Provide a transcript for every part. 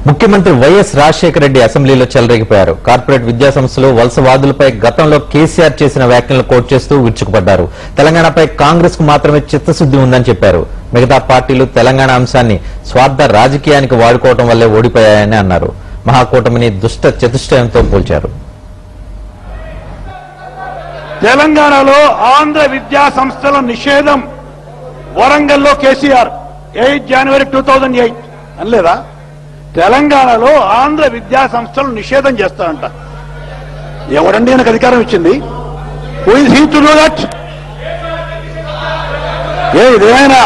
ముఖ్యమంత్రి వైఎస్ రాజశేఖర రెడ్డి అసెంబ్లీలో చెలరేగిపోయారు. కార్పొరేట్ విద్యా సంస్థలు వలసవాదులపై గతంలో కేసీఆర్ చేసిన వ్యాఖ్యలను కోట్ చేస్తూ విరుచుకుపడ్డారు. తెలంగాణపై కాంగ్రెస్ కు మాత్రమే చిత్తశుద్ది ఉందని చెప్పారు. మిగతా పార్టీలు తెలంగాణ అంశాన్ని స్వార్థ రాజకీయానికి వాడుకోవడం వల్లే ఓడిపోయాయని అన్నారు. మహాకూటమిని దుష్ట చతుష్టయంతో పోల్చారు. తెలంగాణలో ఆంధ్ర విద్యా సంస్థల నిషేధం వరంగల్లో కేసీఆర్ 8 జనవరి 2008 అనలేదా? తెలంగాణలో ఆంధ్ర విద్యా సంస్థలు నిషేధం చేస్తారంట. ఎవరండి ఆయనకు అధికారం ఇచ్చింది? Who is he to do that? ఇదేమైనా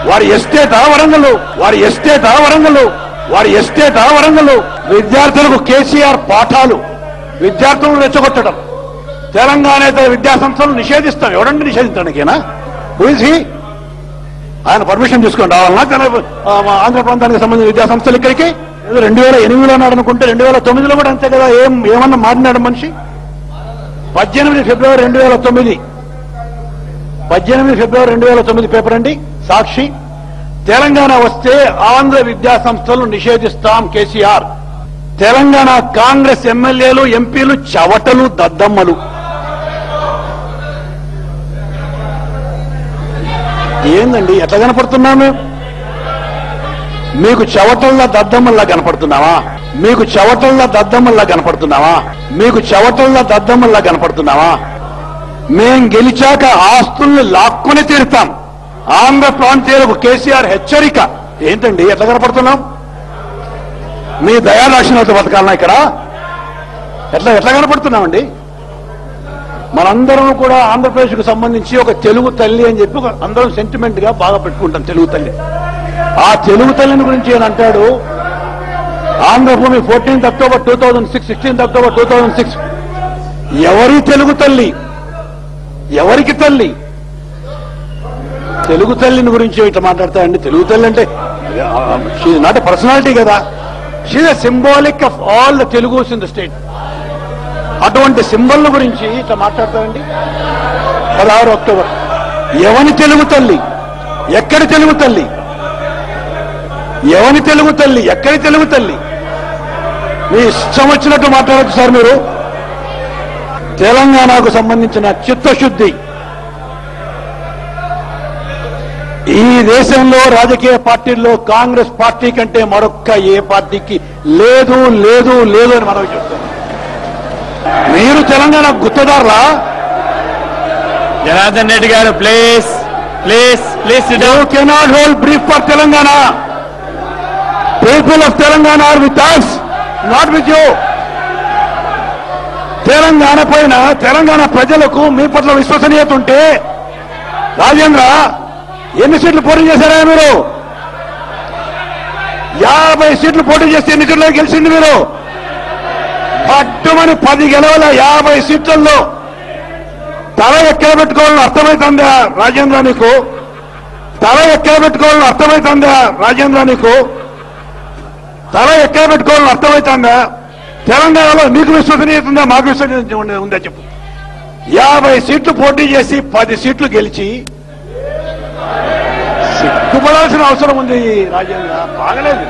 వారి ఎస్టేటా వరంగల్? విద్యార్థులకు కేసీఆర్ పాఠాలు, విద్యార్థులను రెచ్చగొట్టడం, తెలంగాణేతర విద్యా సంస్థలు నిషేధిస్తాం. ఎవరండి నిషేధించడానికేనా? Who is he? ఆయన పర్మిషన్ తీసుకొని రావాలన్నా ఆంధ్ర ప్రాంతానికి సంబంధించిన విద్యా సంస్థలు ఇక్కడికి? 2008లో అన్నాడు అనుకుంటే 2009లో కూడా అంతే కదా. ఏమన్నా మారినాడు మనిషి? 18 ఫిబ్రవరి 2009 పేపర్ అండి, సాక్షి. తెలంగాణ వస్తే ఆంధ్ర విద్యా సంస్థలు నిషేధిస్తాం కేసీఆర్. తెలంగాణ కాంగ్రెస్ ఎమ్మెల్యేలు, ఎంపీలు చవటలు, దద్దమ్మలు. ఏందండి ఎట్లా కనపడుతున్నాము? మీకు చవటల్లా దద్దమ్మల్లా కనపడుతున్నావా? మేం గెలిచాక ఆస్తుల్ని లాక్కొని తీరుతాం. ఆంధ్ర ప్రాంతీయులకు కేసీఆర్ హెచ్చరిక. ఏంటండి ఎట్లా కనపడుతున్నాం? మీ దయాదాక్షిణ్యత బతకాలన్నా ఇక్కడ? ఎట్లా కనపడుతున్నామండి? మనందరం కూడా ఆంధ్రప్రదేశ్ కు సంబంధించి ఒక తెలుగు తల్లి అని చెప్పి అందరం సెంటిమెంట్ గా బాగా పెట్టుకుంటాం. తెలుగు తల్లి. ఆ తెలుగు తల్లిని గురించి ఏం అంటాడు? Andhra Bhoomi 14 October 2006, 16 October 2006. ఎవరి తెలుగు తల్లి? ఎవరికి తల్లి? తెలుగు తల్లిని గురించి ఇట్లా మాట్లాడతాయండి. తెలుగు తల్లి అంటే షీఈ్ నాట్ ఎ పర్సనాలిటీ కదా. She's a symbolic of all the Telugus in the state. అటువంటి సింబల్ గురించి ఇట్లా మాట్లాడతారండి. 16 అక్టోబర్. ఎవని తెలుగు తల్లి? ఎక్కడి తెలుగు తల్లి? ఎవని తెలుగు తల్లి? ఎక్కడి తెలుగు తల్లి? మీ ఇష్టం వచ్చినట్టు మాట్లాడచ్చు సార్ మీరు. తెలంగాణకు సంబంధించిన చిత్తశుద్ధి ఈ దేశంలో రాజకీయ పార్టీల్లో కాంగ్రెస్ పార్టీ కంటే మరొక్క ఏ పార్టీకి లేదు అని మనం చెప్తాం. మీరు తెలంగాణ గుత్తదారులా? జనార్దన్ రెడ్డి గారు please. You cannot hold brief for Telangana. People of Telangana are with us, not with you. Telangana పైన తెలంగాణ ప్రజలకు మీ పట్ల విశ్వసనీయత ఉంటే రాజేంద్ర ఎన్ని సీట్లు పోటీ చేశారా మీరు? 50 సీట్లు పోటీ చేస్తే ఎన్ని సీట్లు గెలిచింది మీరు? పట్టుమని 10 గెలవల 50 సీట్లలో తల ఎక్కడ పెట్టుకోవాలని అర్థమవుతుందా రాజేంద్ర నీకు? తల ఎక్కడ పెట్టుకోవాలని అర్థమవుతుందా? తెలంగాణలో మీకు విశ్వసనీయత ఉందా? మాకు విశ్వసనీయత ఉందా చెప్పు. 50 సీట్లు పోటీ చేసి 10 సీట్లు గెలిచి సిగ్గుపడాల్సిన అవసరం ఉంది రాజేంద్ర. బాగలేదు.